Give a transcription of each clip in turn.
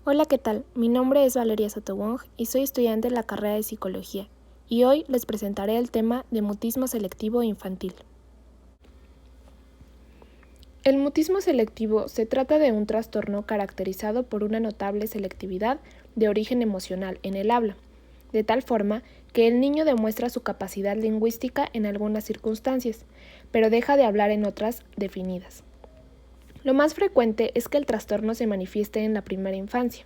Hola, ¿qué tal? Mi nombre es Valeria Sotobong y soy estudiante de la carrera de Psicología, y hoy les presentaré el tema de mutismo selectivo infantil. El mutismo selectivo se trata de un trastorno caracterizado por una notable selectividad de origen emocional en el habla, de tal forma que el niño demuestra su capacidad lingüística en algunas circunstancias, pero deja de hablar en otras definidas. Lo más frecuente es que el trastorno se manifieste en la primera infancia.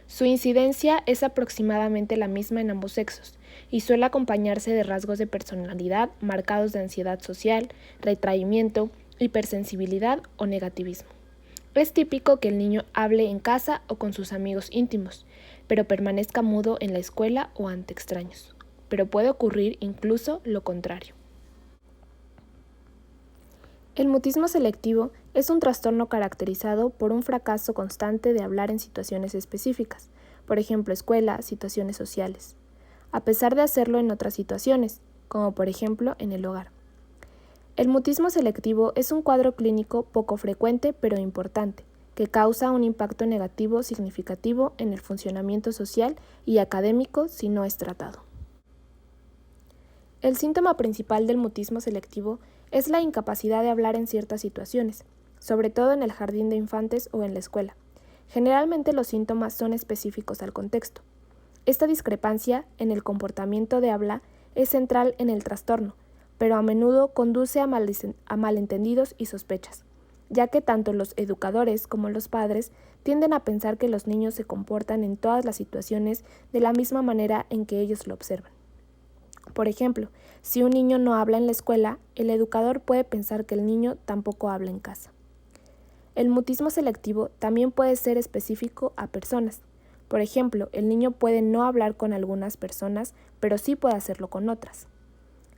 Su incidencia es aproximadamente la misma en ambos sexos y suele acompañarse de rasgos de personalidad marcados de ansiedad social, retraimiento, hipersensibilidad o negativismo. Es típico que el niño hable en casa o con sus amigos íntimos, pero permanezca mudo en la escuela o ante extraños. Pero puede ocurrir incluso lo contrario. El mutismo selectivo es un trastorno caracterizado por un fracaso constante de hablar en situaciones específicas, por ejemplo, escuela, situaciones sociales, a pesar de hacerlo en otras situaciones, como por ejemplo en el hogar. El mutismo selectivo es un cuadro clínico poco frecuente pero importante, que causa un impacto negativo significativo en el funcionamiento social y académico si no es tratado. El síntoma principal del mutismo selectivo es la incapacidad de hablar en ciertas situaciones, sobre todo en el jardín de infantes o en la escuela. Generalmente los síntomas son específicos al contexto. Esta discrepancia en el comportamiento de habla es central en el trastorno, pero a menudo conduce a malentendidos y sospechas, ya que tanto los educadores como los padres tienden a pensar que los niños se comportan en todas las situaciones de la misma manera en que ellos lo observan. Por ejemplo, si un niño no habla en la escuela, el educador puede pensar que el niño tampoco habla en casa. El mutismo selectivo también puede ser específico a personas. Por ejemplo, el niño puede no hablar con algunas personas, pero sí puede hacerlo con otras.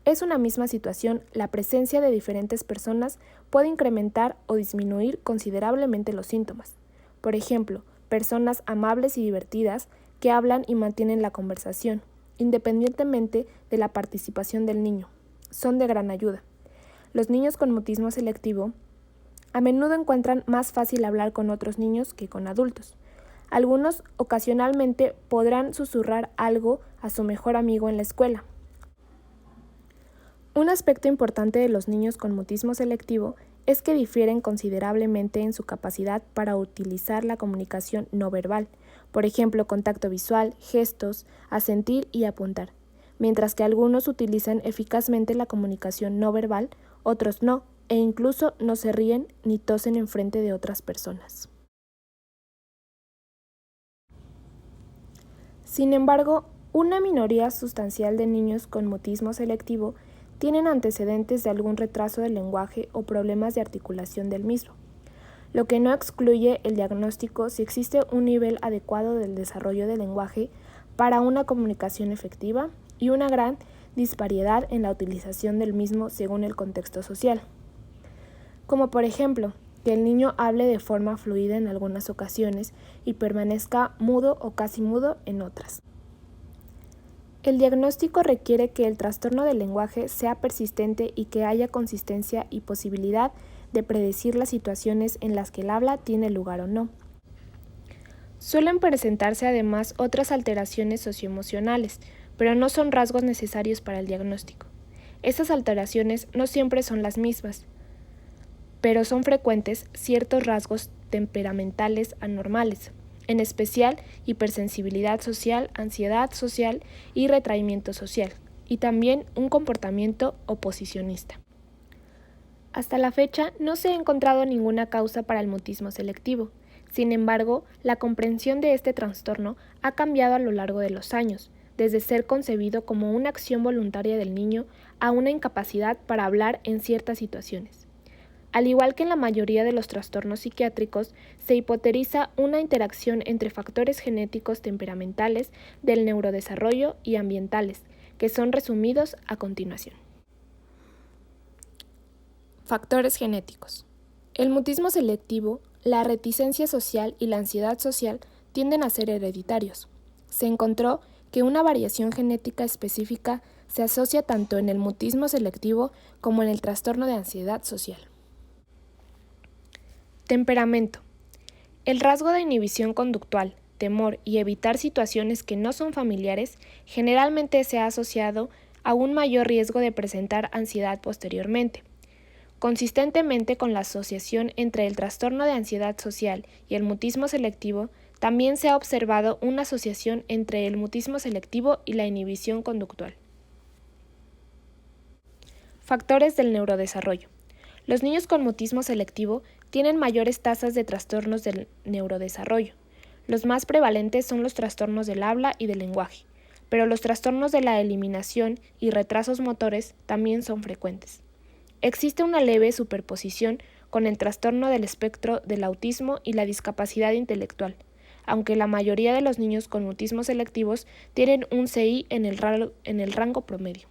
Es una misma situación, la presencia de diferentes personas puede incrementar o disminuir considerablemente los síntomas. Por ejemplo, personas amables y divertidas que hablan y mantienen la conversación, independientemente de la participación del niño, son de gran ayuda. Los niños con mutismo selectivo a menudo encuentran más fácil hablar con otros niños que con adultos. Algunos ocasionalmente podrán susurrar algo a su mejor amigo en la escuela. Un aspecto importante de los niños con mutismo selectivo es que difieren considerablemente en su capacidad para utilizar la comunicación no verbal, por ejemplo, contacto visual, gestos, asentir y apuntar. Mientras que algunos utilizan eficazmente la comunicación no verbal, otros no, e incluso no se ríen ni tosen en frente de otras personas. Sin embargo, una minoría sustancial de niños con mutismo selectivo tienen antecedentes de algún retraso del lenguaje o problemas de articulación del mismo, lo que no excluye el diagnóstico si existe un nivel adecuado del desarrollo del lenguaje para una comunicación efectiva y una gran disparidad en la utilización del mismo según el contexto social. Como por ejemplo, que el niño hable de forma fluida en algunas ocasiones y permanezca mudo o casi mudo en otras. El diagnóstico requiere que el trastorno del lenguaje sea persistente y que haya consistencia y posibilidad de predecir las situaciones en las que el habla tiene lugar o no. Suelen presentarse además otras alteraciones socioemocionales, pero no son rasgos necesarios para el diagnóstico. Estas alteraciones no siempre son las mismas, pero son frecuentes ciertos rasgos temperamentales anormales, en especial hipersensibilidad social, ansiedad social y retraimiento social, y también un comportamiento oposicionista. Hasta la fecha no se ha encontrado ninguna causa para el mutismo selectivo. Sin embargo, la comprensión de este trastorno ha cambiado a lo largo de los años, desde ser concebido como una acción voluntaria del niño a una incapacidad para hablar en ciertas situaciones. Al igual que en la mayoría de los trastornos psiquiátricos, se hipoteriza una interacción entre factores genéticos temperamentales, del neurodesarrollo y ambientales, que son resumidos a continuación. Factores genéticos. El mutismo selectivo, la reticencia social y la ansiedad social tienden a ser hereditarios. Se encontró que una variación genética específica se asocia tanto en el mutismo selectivo como en el trastorno de ansiedad social. Temperamento. El rasgo de inhibición conductual, temor y evitar situaciones que no son familiares generalmente se ha asociado a un mayor riesgo de presentar ansiedad posteriormente. Consistentemente con la asociación entre el trastorno de ansiedad social y el mutismo selectivo, también se ha observado una asociación entre el mutismo selectivo y la inhibición conductual. Factores del neurodesarrollo. Los niños con mutismo selectivo tienen mayores tasas de trastornos del neurodesarrollo. Los más prevalentes son los trastornos del habla y del lenguaje, pero los trastornos de la eliminación y retrasos motores también son frecuentes. Existe una leve superposición con el trastorno del espectro del autismo y la discapacidad intelectual, aunque la mayoría de los niños con mutismo selectivos tienen un CI en el rango promedio.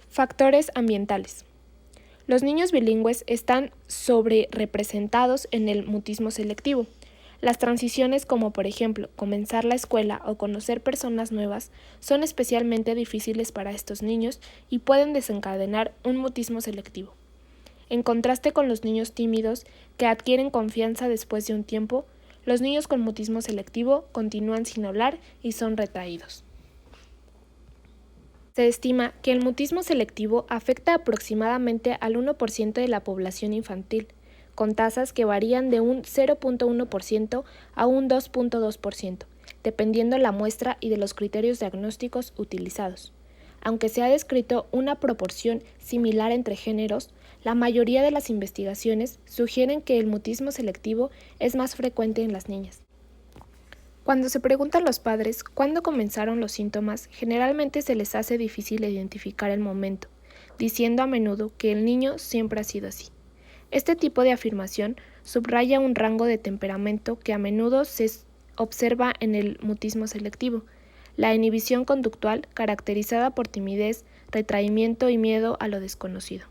Factores ambientales. Los niños bilingües están sobrerepresentados en el mutismo selectivo. Las transiciones como por ejemplo comenzar la escuela o conocer personas nuevas son especialmente difíciles para estos niños y pueden desencadenar un mutismo selectivo. En contraste con los niños tímidos que adquieren confianza después de un tiempo, los niños con mutismo selectivo continúan sin hablar y son retraídos. Se estima que el mutismo selectivo afecta aproximadamente al 1% de la población infantil, con tasas que varían de un 0.1% a un 2.2%, dependiendo la muestra y de los criterios diagnósticos utilizados. Aunque se ha descrito una proporción similar entre géneros, la mayoría de las investigaciones sugieren que el mutismo selectivo es más frecuente en las niñas. Cuando se preguntan a los padres cuándo comenzaron los síntomas, generalmente se les hace difícil identificar el momento, diciendo a menudo que el niño siempre ha sido así. Este tipo de afirmación subraya un rango de temperamento que a menudo se observa en el mutismo selectivo, la inhibición conductual caracterizada por timidez, retraimiento y miedo a lo desconocido.